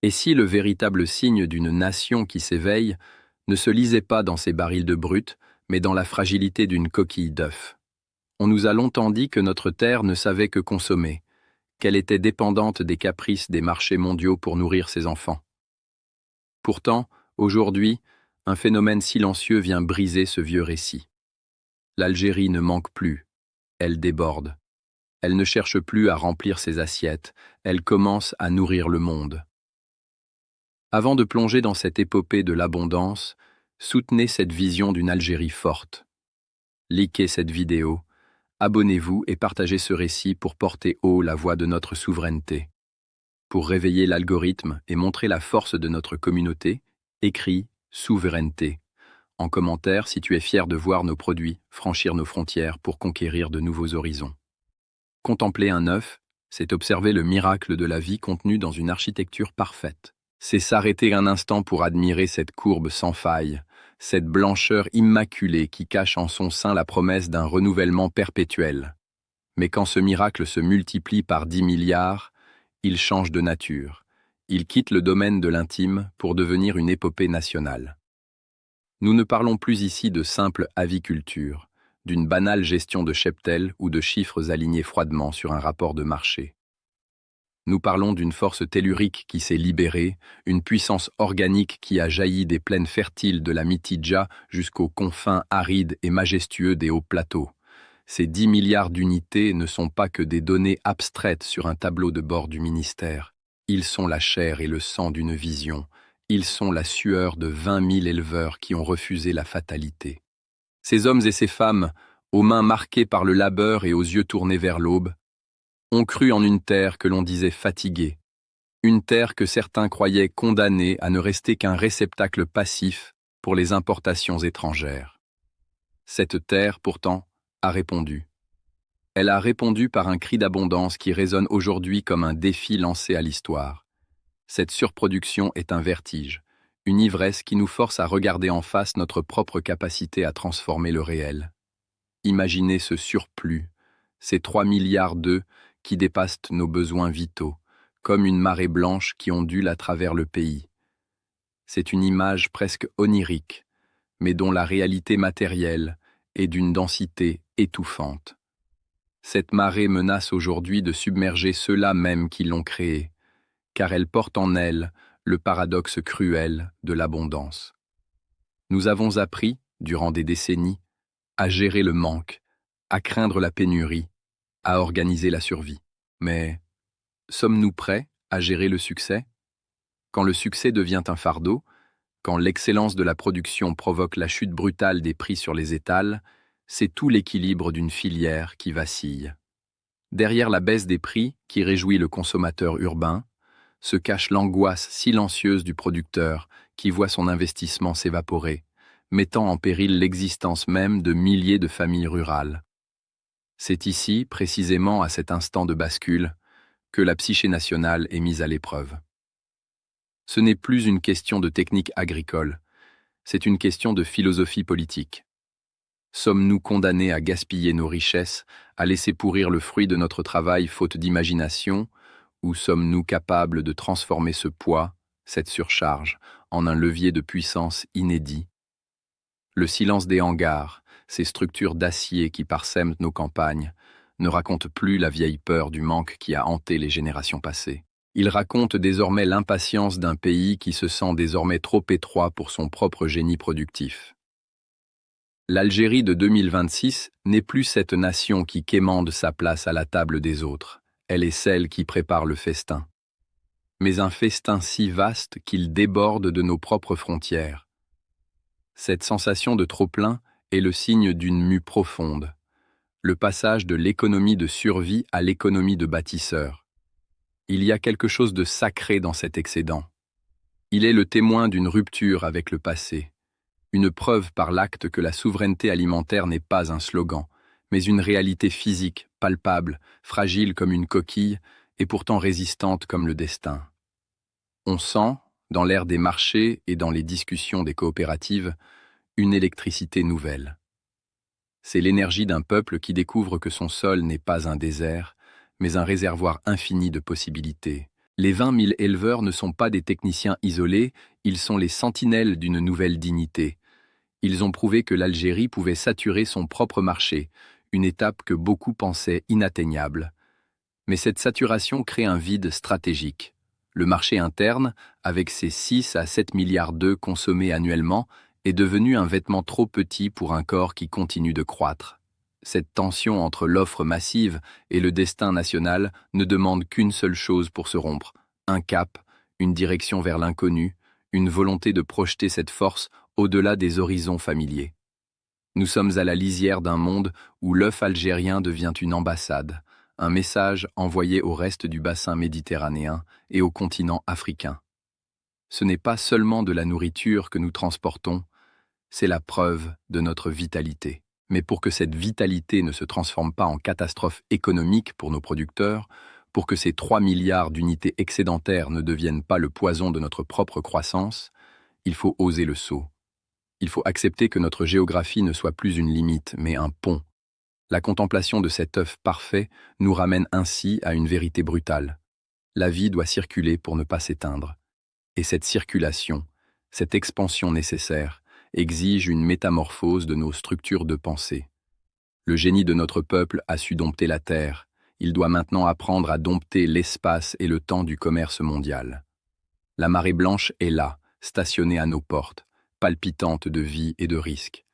Et si le véritable signe d'une nation qui s'éveille ne se lisait pas dans ses barils de brut, mais dans la fragilité d'une coquille d'œuf? On nous a longtemps dit que notre terre ne savait que consommer, qu'elle était dépendante des caprices des marchés mondiaux pour nourrir ses enfants. Pourtant, aujourd'hui, un phénomène silencieux vient briser ce vieux récit. L'Algérie ne manque plus, elle déborde. Elle ne cherche plus à remplir ses assiettes, elle commence à nourrir le monde. Avant de plonger dans cette épopée de l'abondance, soutenez cette vision d'une Algérie forte. Likez cette vidéo, abonnez-vous et partagez ce récit pour porter haut la voix de notre souveraineté. Pour réveiller l'algorithme et montrer la force de notre communauté, écris « Souveraineté ». En commentaire si tu es fier de voir nos produits franchir nos frontières pour conquérir de nouveaux horizons. Contempler un œuf, c'est observer le miracle de la vie contenu dans une architecture parfaite. C'est s'arrêter un instant pour admirer cette courbe sans faille, cette blancheur immaculée qui cache en son sein la promesse d'un renouvellement perpétuel. Mais quand ce miracle se multiplie par 10 milliards, il change de nature. Il quitte le domaine de l'intime pour devenir une épopée nationale. Nous ne parlons plus ici de simple aviculture, d'une banale gestion de cheptel ou de chiffres alignés froidement sur un rapport de marché. Nous parlons d'une force tellurique qui s'est libérée, une puissance organique qui a jailli des plaines fertiles de la Mitidja jusqu'aux confins arides et majestueux des hauts plateaux. Ces 10 milliards d'unités ne sont pas que des données abstraites sur un tableau de bord du ministère. Ils sont la chair et le sang d'une vision. Ils sont la sueur de 20 000 éleveurs qui ont refusé la fatalité. Ces hommes et ces femmes, aux mains marquées par le labeur et aux yeux tournés vers l'aube, ont cru en une terre que l'on disait fatiguée, une terre que certains croyaient condamnée à ne rester qu'un réceptacle passif pour les importations étrangères. Cette terre, pourtant, a répondu. Elle a répondu par un cri d'abondance qui résonne aujourd'hui comme un défi lancé à l'histoire. Cette surproduction est un vertige, une ivresse qui nous force à regarder en face notre propre capacité à transformer le réel. Imaginez ce surplus, ces 3 milliards d'œufs qui dépassent nos besoins vitaux, comme une marée blanche qui ondule à travers le pays. C'est une image presque onirique, mais dont la réalité matérielle est d'une densité étouffante. Cette marée menace aujourd'hui de submerger ceux-là même qui l'ont créée, car elle porte en elle le paradoxe cruel de l'abondance. Nous avons appris, durant des décennies, à gérer le manque, à craindre la pénurie, à organiser la survie. Mais sommes-nous prêts à gérer le succès? Quand le succès devient un fardeau, quand l'excellence de la production provoque la chute brutale des prix sur les étals, c'est tout l'équilibre d'une filière qui vacille. Derrière la baisse des prix qui réjouit le consommateur urbain, se cache l'angoisse silencieuse du producteur qui voit son investissement s'évaporer, mettant en péril l'existence même de milliers de familles rurales. C'est ici, précisément à cet instant de bascule, que la psyché nationale est mise à l'épreuve. Ce n'est plus une question de technique agricole, c'est une question de philosophie politique. Sommes-nous condamnés à gaspiller nos richesses, à laisser pourrir le fruit de notre travail faute d'imagination, ou sommes-nous capables de transformer ce poids, cette surcharge, en un levier de puissance inédit? Le silence des hangars, ces structures d'acier qui parsèment nos campagnes, ne racontent plus la vieille peur du manque qui a hanté les générations passées. Il raconte désormais l'impatience d'un pays qui se sent désormais trop étroit pour son propre génie productif. L'Algérie de 2026 n'est plus cette nation qui quémande sa place à la table des autres. Elle est celle qui prépare le festin. Mais un festin si vaste qu'il déborde de nos propres frontières. Cette sensation de trop-plein est le signe d'une mue profonde, le passage de l'économie de survie à l'économie de bâtisseur. Il y a quelque chose de sacré dans cet excédent. Il est le témoin d'une rupture avec le passé, une preuve par l'acte que la souveraineté alimentaire n'est pas un slogan, mais une réalité physique, palpable, fragile comme une coquille et pourtant résistante comme le destin. On sent, dans l'ère des marchés et dans les discussions des coopératives, une électricité nouvelle. C'est l'énergie d'un peuple qui découvre que son sol n'est pas un désert, mais un réservoir infini de possibilités, Les 20 000 éleveurs ne sont pas des techniciens isolés, ils sont les sentinelles d'une nouvelle dignité. Ils ont prouvé que l'Algérie pouvait saturer son propre marché, une étape que beaucoup pensaient inatteignable. Mais cette saturation crée un vide stratégique. Le marché interne, avec ses 6 à 7 milliards d'œufs consommés annuellement, est devenu un vêtement trop petit pour un corps qui continue de croître. Cette tension entre l'offre massive et le destin national ne demande qu'une seule chose pour se rompre: un cap, une direction vers l'inconnu, une volonté de projeter cette force au-delà des horizons familiers. Nous sommes à la lisière d'un monde où l'œuf algérien devient une ambassade, un message envoyé au reste du bassin méditerranéen et au continent africain. Ce n'est pas seulement de la nourriture que nous transportons, c'est la preuve de notre vitalité. Mais pour que cette vitalité ne se transforme pas en catastrophe économique pour nos producteurs, pour que ces 3 milliards d'unités excédentaires ne deviennent pas le poison de notre propre croissance, il faut oser le saut. Il faut accepter que notre géographie ne soit plus une limite, mais un pont. La contemplation de cet œuf parfait nous ramène ainsi à une vérité brutale. La vie doit circuler pour ne pas s'éteindre. Et cette circulation, cette expansion nécessaire, exige une métamorphose de nos structures de pensée. Le génie de notre peuple a su dompter la terre. Il doit maintenant apprendre à dompter l'espace et le temps du commerce mondial. La marée blanche est là, stationnée à nos portes, palpitante de vie et de risque.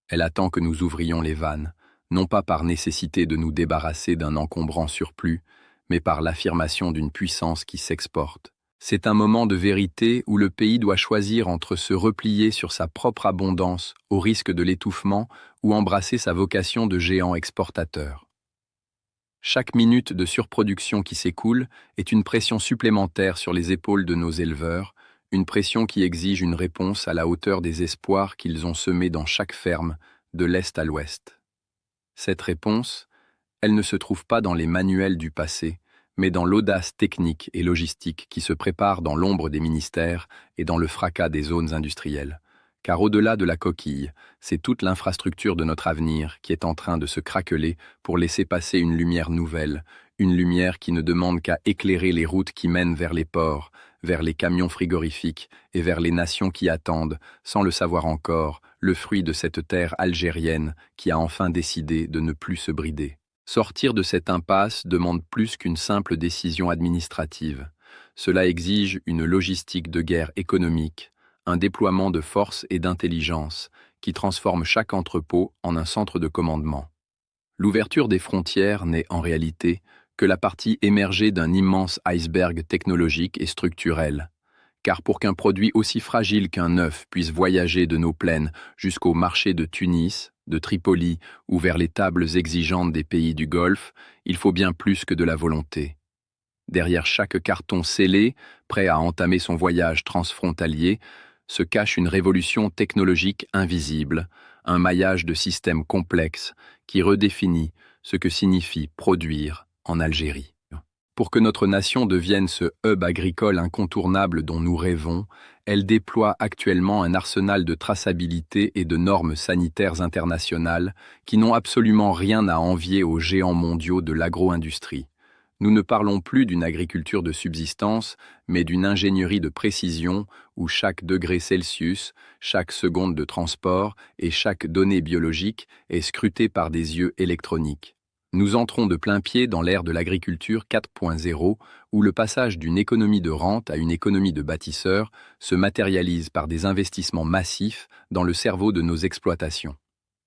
Elle attend que nous ouvrions les vannes, non pas par nécessité de nous débarrasser d'un encombrant surplus, mais par l'affirmation d'une puissance qui s'exporte. C'est un moment de vérité où le pays doit choisir entre se replier sur sa propre abondance au risque de l'étouffement ou embrasser sa vocation de géant exportateur. Chaque minute de surproduction qui s'écoule est une pression supplémentaire sur les épaules de nos éleveurs, une pression qui exige une réponse à la hauteur des espoirs qu'ils ont semés dans chaque ferme, de l'est à l'ouest. Cette réponse, elle ne se trouve pas dans les manuels du passé, mais dans l'audace technique et logistique qui se prépare dans l'ombre des ministères et dans le fracas des zones industrielles. Car au-delà de la coquille, c'est toute l'infrastructure de notre avenir qui est en train de se craqueler pour laisser passer une lumière nouvelle, une lumière qui ne demande qu'à éclairer les routes qui mènent vers les ports, vers les camions frigorifiques et vers les nations qui attendent, sans le savoir encore, le fruit de cette terre algérienne qui a enfin décidé de ne plus se brider. Sortir de cette impasse demande plus qu'une simple décision administrative. Cela exige une logistique de guerre économique, un déploiement de force et d'intelligence qui transforme chaque entrepôt en un centre de commandement. L'ouverture des frontières n'est en réalité que la partie émergée d'un immense iceberg technologique et structurel. Car pour qu'un produit aussi fragile qu'un œuf puisse voyager de nos plaines jusqu'au marché de Tunis, de Tripoli ou vers les tables exigeantes des pays du Golfe, il faut bien plus que de la volonté. Derrière chaque carton scellé, prêt à entamer son voyage transfrontalier, se cache une révolution technologique invisible, un maillage de systèmes complexes qui redéfinit ce que signifie produire en Algérie. Pour que notre nation devienne ce hub agricole incontournable dont nous rêvons, elle déploie actuellement un arsenal de traçabilité et de normes sanitaires internationales qui n'ont absolument rien à envier aux géants mondiaux de l'agro-industrie. Nous ne parlons plus d'une agriculture de subsistance, mais d'une ingénierie de précision où chaque degré Celsius, chaque seconde de transport et chaque donnée biologique est scrutée par des yeux électroniques. Nous entrons de plein pied dans l'ère de l'agriculture 4.0, où le passage d'une économie de rente à une économie de bâtisseurs se matérialise par des investissements massifs dans le cerveau de nos exploitations.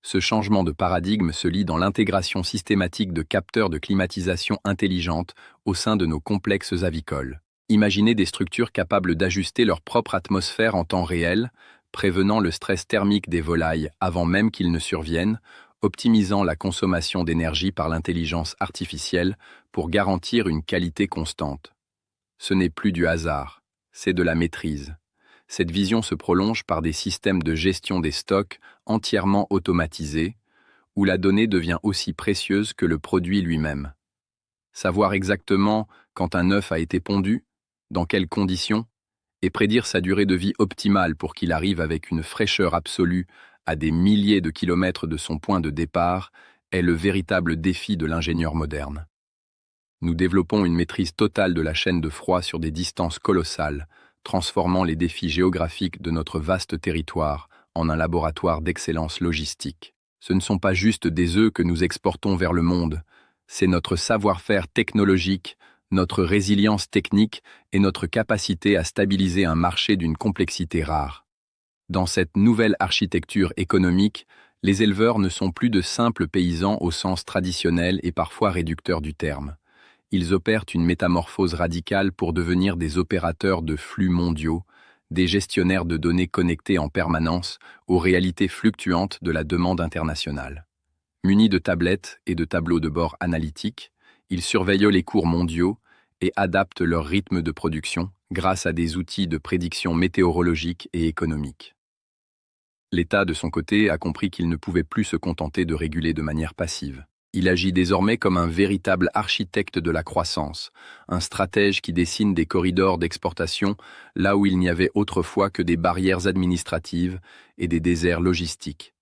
Ce changement de paradigme se lie dans l'intégration systématique de capteurs de climatisation intelligente au sein de nos complexes avicoles. Imaginez des structures capables d'ajuster leur propre atmosphère en temps réel, prévenant le stress thermique des volailles avant même qu'il ne survienne, optimisant la consommation d'énergie par l'intelligence artificielle pour garantir une qualité constante. Ce n'est plus du hasard, c'est de la maîtrise. Cette vision se prolonge par des systèmes de gestion des stocks entièrement automatisés, où la donnée devient aussi précieuse que le produit lui-même. Savoir exactement quand un œuf a été pondu, dans quelles conditions, et prédire sa durée de vie optimale pour qu'il arrive avec une fraîcheur absolue à des milliers de kilomètres de son point de départ, est le véritable défi de l'ingénieur moderne. Nous développons une maîtrise totale de la chaîne de froid sur des distances colossales, transformant les défis géographiques de notre vaste territoire en un laboratoire d'excellence logistique. Ce ne sont pas juste des œufs que nous exportons vers le monde, c'est notre savoir-faire technologique, notre résilience technique et notre capacité à stabiliser un marché d'une complexité rare. Dans cette nouvelle architecture économique, les éleveurs ne sont plus de simples paysans au sens traditionnel et parfois réducteur du terme. Ils opèrent une métamorphose radicale pour devenir des opérateurs de flux mondiaux, des gestionnaires de données connectés en permanence aux réalités fluctuantes de la demande internationale. Munis de tablettes et de tableaux de bord analytiques, ils surveillent les cours mondiaux et adaptent leur rythme de production grâce à des outils de prédiction météorologique et économique. L'État, de son côté, a compris qu'il ne pouvait plus se contenter de réguler de manière passive. Il agit désormais comme un véritable architecte de la croissance, un stratège qui dessine des corridors d'exportation là où il n'y avait autrefois que des barrières administratives et des déserts logistiques.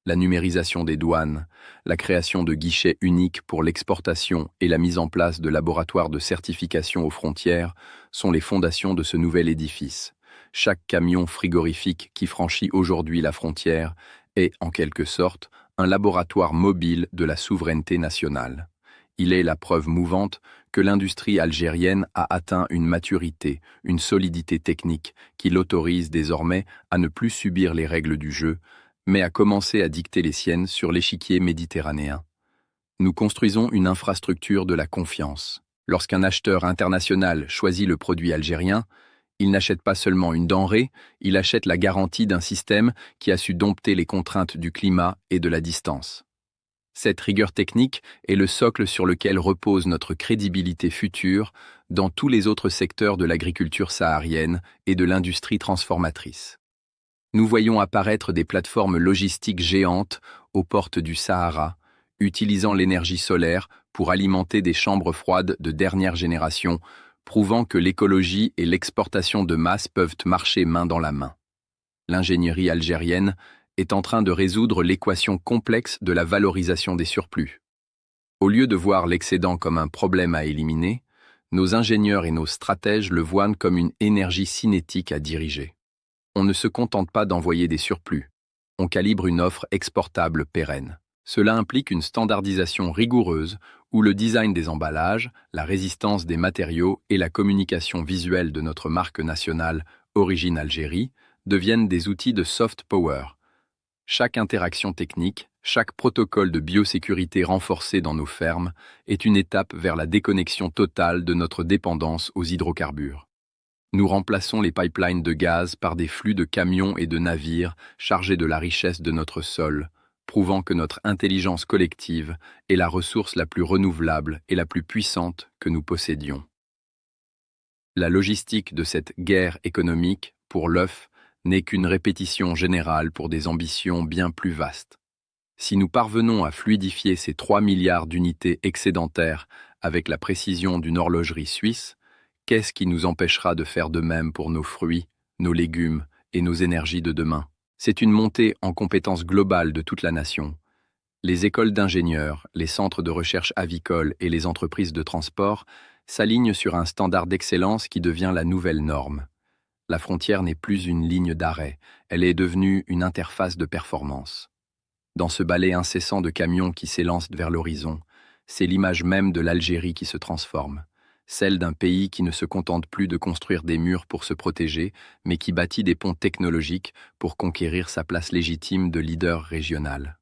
La numérisation des douanes, la création de guichets uniques pour l'exportation et la mise en place de laboratoires de certification aux frontières sont les fondations de ce nouvel édifice. Chaque camion frigorifique qui franchit aujourd'hui la frontière est, en quelque sorte, un laboratoire mobile de la souveraineté nationale. Il est la preuve mouvante que l'industrie algérienne a atteint une maturité, une solidité technique qui l'autorise désormais à ne plus subir les règles du jeu, mais à commencer à dicter les siennes sur l'échiquier méditerranéen. Nous construisons une infrastructure de la confiance. Lorsqu'un acheteur international choisit le produit algérien, il n'achète pas seulement une denrée, il achète la garantie d'un système qui a su dompter les contraintes du climat et de la distance. Cette rigueur technique est le socle sur lequel repose notre crédibilité future dans tous les autres secteurs de l'agriculture saharienne et de l'industrie transformatrice. Nous voyons apparaître des plateformes logistiques géantes aux portes du Sahara, utilisant l'énergie solaire pour alimenter des chambres froides de dernière génération, prouvant que l'écologie et l'exportation de masse peuvent marcher main dans la main. L'ingénierie algérienne est en train de résoudre l'équation complexe de la valorisation des surplus. Au lieu de voir l'excédent comme un problème à éliminer, nos ingénieurs et nos stratèges le voient comme une énergie cinétique à diriger. On ne se contente pas d'envoyer des surplus, on calibre une offre exportable pérenne. Cela implique une standardisation rigoureuse où le design des emballages, la résistance des matériaux et la communication visuelle de notre marque nationale Origine Algérie deviennent des outils de soft power. Chaque interaction technique, chaque protocole de biosécurité renforcé dans nos fermes est une étape vers la déconnexion totale de notre dépendance aux hydrocarbures. Nous remplaçons les pipelines de gaz par des flux de camions et de navires chargés de la richesse de notre sol, prouvant que notre intelligence collective est la ressource la plus renouvelable et la plus puissante que nous possédions. La logistique de cette guerre économique, pour l'œuf, n'est qu'une répétition générale pour des ambitions bien plus vastes. Si nous parvenons à fluidifier ces 3 milliards d'unités excédentaires avec la précision d'une horlogerie suisse, qu'est-ce qui nous empêchera de faire de même pour nos fruits, nos légumes et nos énergies de demain? C'est une montée en compétences globales de toute la nation. Les écoles d'ingénieurs, les centres de recherche avicoles et les entreprises de transport s'alignent sur un standard d'excellence qui devient la nouvelle norme. La frontière n'est plus une ligne d'arrêt, elle est devenue une interface de performance. Dans ce balai incessant de camions qui s'élancent vers l'horizon, c'est l'image même de l'Algérie qui se transforme. Celle d'un pays qui ne se contente plus de construire des murs pour se protéger, mais qui bâtit des ponts technologiques pour conquérir sa place légitime de leader régional.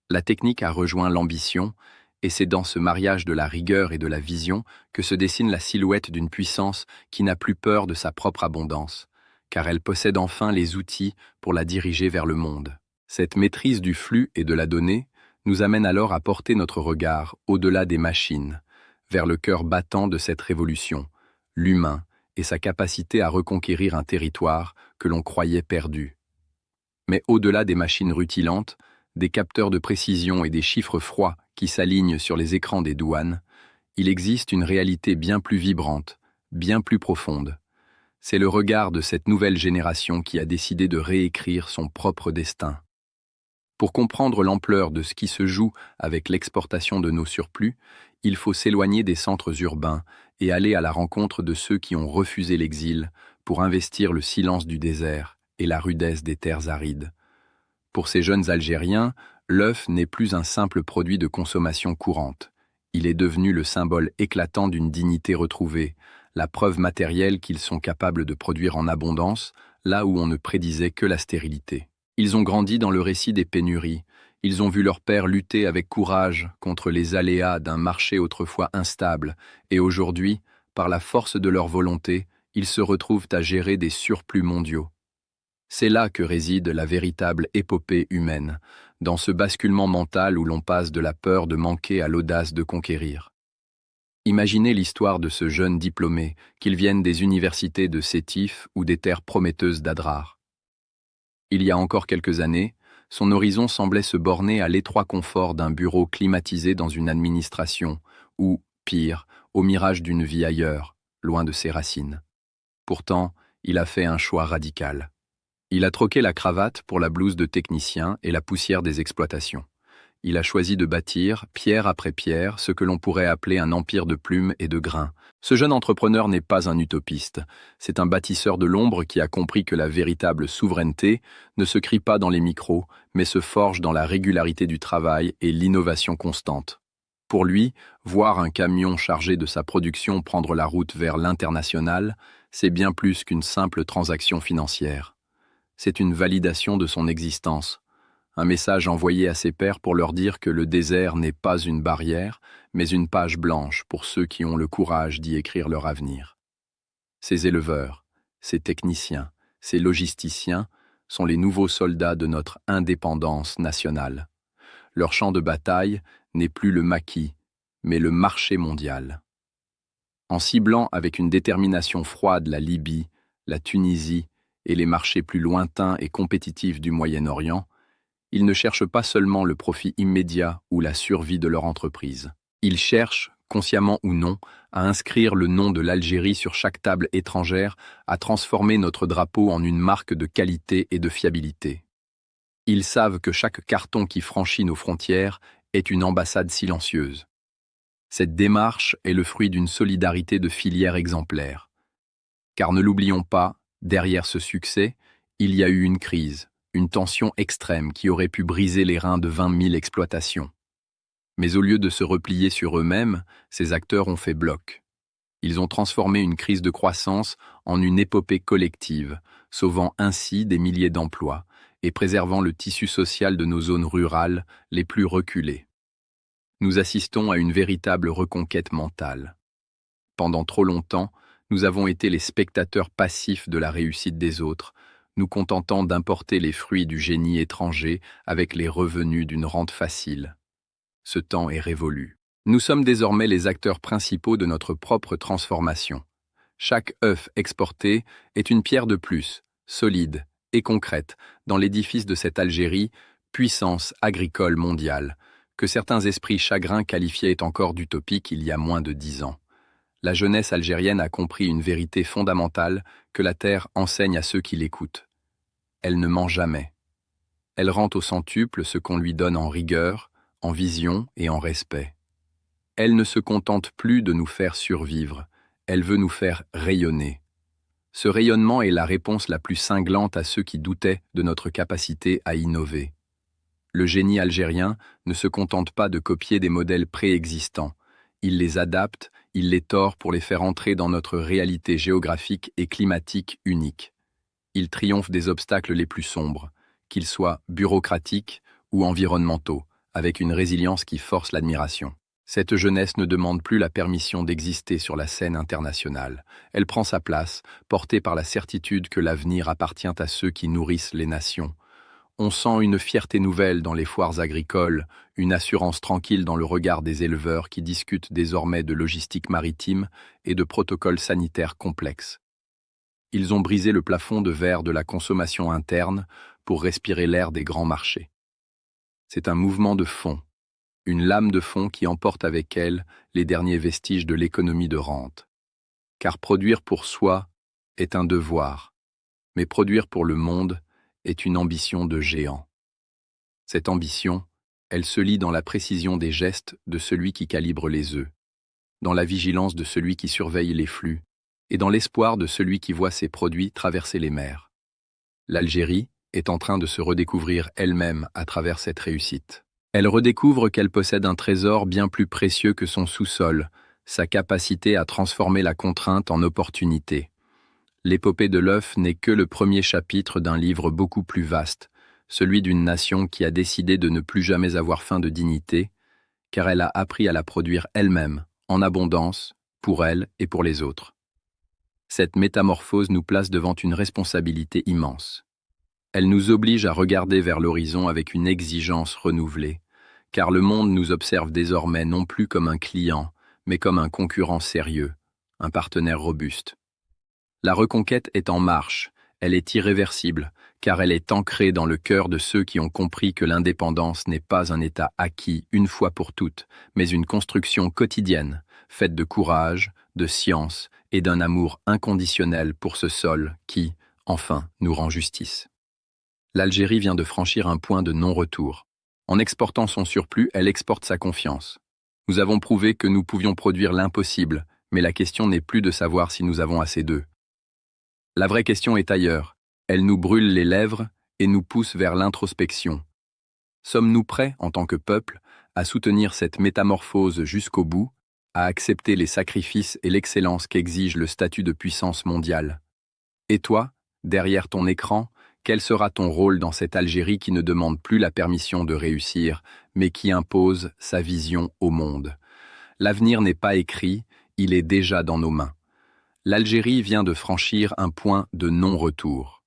La technique a rejoint l'ambition, et c'est dans ce mariage de la rigueur et de la vision que se dessine la silhouette d'une puissance qui n'a plus peur de sa propre abondance, car elle possède enfin les outils pour la diriger vers le monde. Cette maîtrise du flux et de la donnée nous amène alors à porter notre regard au-delà des machines, vers le cœur battant de cette révolution, l'humain et sa capacité à reconquérir un territoire que l'on croyait perdu. Mais au-delà des machines rutilantes, des capteurs de précision et des chiffres froids qui s'alignent sur les écrans des douanes, il existe une réalité bien plus vibrante, bien plus profonde. C'est le regard de cette nouvelle génération qui a décidé de réécrire son propre destin. Pour comprendre l'ampleur de ce qui se joue avec l'exportation de nos surplus, il faut s'éloigner des centres urbains et aller à la rencontre de ceux qui ont refusé l'exil pour investir le silence du désert et la rudesse des terres arides. Pour ces jeunes Algériens, l'œuf n'est plus un simple produit de consommation courante. Il est devenu le symbole éclatant d'une dignité retrouvée, la preuve matérielle qu'ils sont capables de produire en abondance, là où on ne prédisait que la stérilité. Ils ont grandi dans le récit des pénuries. Ils ont vu leur père lutter avec courage contre les aléas d'un marché autrefois instable, et aujourd'hui, par la force de leur volonté, ils se retrouvent à gérer des surplus mondiaux. C'est là que réside la véritable épopée humaine, dans ce basculement mental où l'on passe de la peur de manquer à l'audace de conquérir. Imaginez l'histoire de ce jeune diplômé, qu'il vienne des universités de Sétif ou des terres prometteuses d'Adrar. Il y a encore quelques années, son horizon semblait se borner à l'étroit confort d'un bureau climatisé dans une administration, ou, pire, au mirage d'une vie ailleurs, loin de ses racines. Pourtant, il a fait un choix radical. Il a troqué la cravate pour la blouse de technicien et la poussière des exploitations. Il a choisi de bâtir, pierre après pierre, ce que l'on pourrait appeler un empire de plumes et de grains. Ce jeune entrepreneur n'est pas un utopiste. C'est un bâtisseur de l'ombre qui a compris que la véritable souveraineté ne se crie pas dans les micros, mais se forge dans la régularité du travail et l'innovation constante. Pour lui, voir un camion chargé de sa production prendre la route vers l'international, c'est bien plus qu'une simple transaction financière. C'est une validation de son existence. Un message envoyé à ses pairs pour leur dire que le désert n'est pas une barrière, mais une page blanche pour ceux qui ont le courage d'y écrire leur avenir. Ces éleveurs, ces techniciens, ces logisticiens sont les nouveaux soldats de notre indépendance nationale. Leur champ de bataille n'est plus le maquis, mais le marché mondial. En ciblant avec une détermination froide la Libye, la Tunisie et les marchés plus lointains et compétitifs du Moyen-Orient, ils ne cherchent pas seulement le profit immédiat ou la survie de leur entreprise. Ils cherchent, consciemment ou non, à inscrire le nom de l'Algérie sur chaque table étrangère, à transformer notre drapeau en une marque de qualité et de fiabilité. Ils savent que chaque carton qui franchit nos frontières est une ambassade silencieuse. Cette démarche est le fruit d'une solidarité de filière exemplaire. Car ne l'oublions pas, derrière ce succès, il y a eu une crise, une tension extrême qui aurait pu briser les reins de 20 000 exploitations. Mais au lieu de se replier sur eux-mêmes, ces acteurs ont fait bloc. Ils ont transformé une crise de croissance en une épopée collective, sauvant ainsi des milliers d'emplois et préservant le tissu social de nos zones rurales les plus reculées. Nous assistons à une véritable reconquête mentale. Pendant trop longtemps, nous avons été les spectateurs passifs de la réussite des autres, nous contentant d'importer les fruits du génie étranger avec les revenus d'une rente facile. Ce temps est révolu. Nous sommes désormais les acteurs principaux de notre propre transformation. Chaque œuf exporté est une pierre de plus, solide et concrète, dans l'édifice de cette Algérie, puissance agricole mondiale, que certains esprits chagrins qualifiaient encore d'utopique il y a moins de 10 ans. La jeunesse algérienne a compris une vérité fondamentale que la terre enseigne à ceux qui l'écoutent. Elle ne ment jamais. Elle rend au centuple ce qu'on lui donne en rigueur, en vision et en respect. Elle ne se contente plus de nous faire survivre, elle veut nous faire rayonner. Ce rayonnement est la réponse la plus cinglante à ceux qui doutaient de notre capacité à innover. Le génie algérien ne se contente pas de copier des modèles préexistants. Il les adapte, il les tord pour les faire entrer dans notre réalité géographique et climatique unique. Il triomphe des obstacles les plus sombres, qu'ils soient bureaucratiques ou environnementaux, avec une résilience qui force l'admiration. Cette jeunesse ne demande plus la permission d'exister sur la scène internationale. Elle prend sa place, portée par la certitude que l'avenir appartient à ceux qui nourrissent les nations. On sent une fierté nouvelle dans les foires agricoles, une assurance tranquille dans le regard des éleveurs qui discutent désormais de logistique maritime et de protocoles sanitaires complexes. Ils ont brisé le plafond de verre de la consommation interne pour respirer l'air des grands marchés. C'est un mouvement de fond, une lame de fond qui emporte avec elle les derniers vestiges de l'économie de rente. Car produire pour soi est un devoir, mais produire pour le monde est une ambition de géant. Cette ambition, elle se lit dans la précision des gestes de celui qui calibre les œufs, dans la vigilance de celui qui surveille les flux, et dans l'espoir de celui qui voit ses produits traverser les mers. L'Algérie est en train de se redécouvrir elle-même à travers cette réussite. Elle redécouvre qu'elle possède un trésor bien plus précieux que son sous-sol, sa capacité à transformer la contrainte en opportunité. L'épopée de l'œuf n'est que le premier chapitre d'un livre beaucoup plus vaste, celui d'une nation qui a décidé de ne plus jamais avoir faim de dignité, car elle a appris à la produire elle-même, en abondance, pour elle et pour les autres. Cette métamorphose nous place devant une responsabilité immense. Elle nous oblige à regarder vers l'horizon avec une exigence renouvelée, car le monde nous observe désormais non plus comme un client, mais comme un concurrent sérieux, un partenaire robuste. La reconquête est en marche, elle est irréversible, car elle est ancrée dans le cœur de ceux qui ont compris que l'indépendance n'est pas un état acquis une fois pour toutes, mais une construction quotidienne, faite de courage, de science et d'un amour inconditionnel pour ce sol qui, enfin, nous rend justice. L'Algérie vient de franchir un point de non-retour. En exportant son surplus, elle exporte sa confiance. Nous avons prouvé que nous pouvions produire l'impossible, mais la question n'est plus de savoir si nous avons assez d'œufs. La vraie question est ailleurs. Elle nous brûle les lèvres et nous pousse vers l'introspection. Sommes-nous prêts, en tant que peuple, à soutenir cette métamorphose jusqu'au bout, à accepter les sacrifices et l'excellence qu'exige le statut de puissance mondiale? Et toi, derrière ton écran, quel sera ton rôle dans cette Algérie qui ne demande plus la permission de réussir, mais qui impose sa vision au monde? L'avenir n'est pas écrit, il est déjà dans nos mains. L'Algérie vient de franchir un point de non-retour.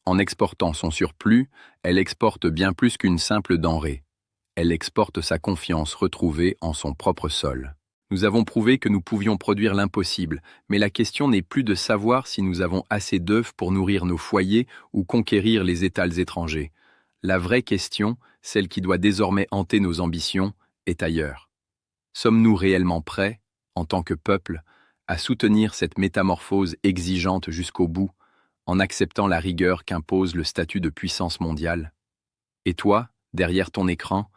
En exportant son surplus, elle exporte bien plus qu'une simple denrée. Elle exporte sa confiance retrouvée en son propre sol. Nous avons prouvé que nous pouvions produire l'impossible, mais la question n'est plus de savoir si nous avons assez d'œufs pour nourrir nos foyers ou conquérir les étals étrangers. La vraie question, celle qui doit désormais hanter nos ambitions, est ailleurs. Sommes-nous réellement prêts, en tant que peuple, à soutenir cette métamorphose exigeante jusqu'au bout, en acceptant la rigueur qu'impose le statut de puissance mondiale? Et toi, derrière ton écran,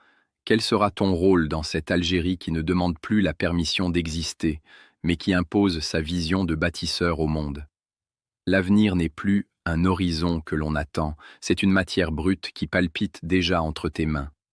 quel sera ton rôle dans cette Algérie qui ne demande plus la permission d'exister, mais qui impose sa vision de bâtisseur au monde? L'avenir n'est plus un horizon que l'on attend, c'est une matière brute qui palpite déjà entre tes mains.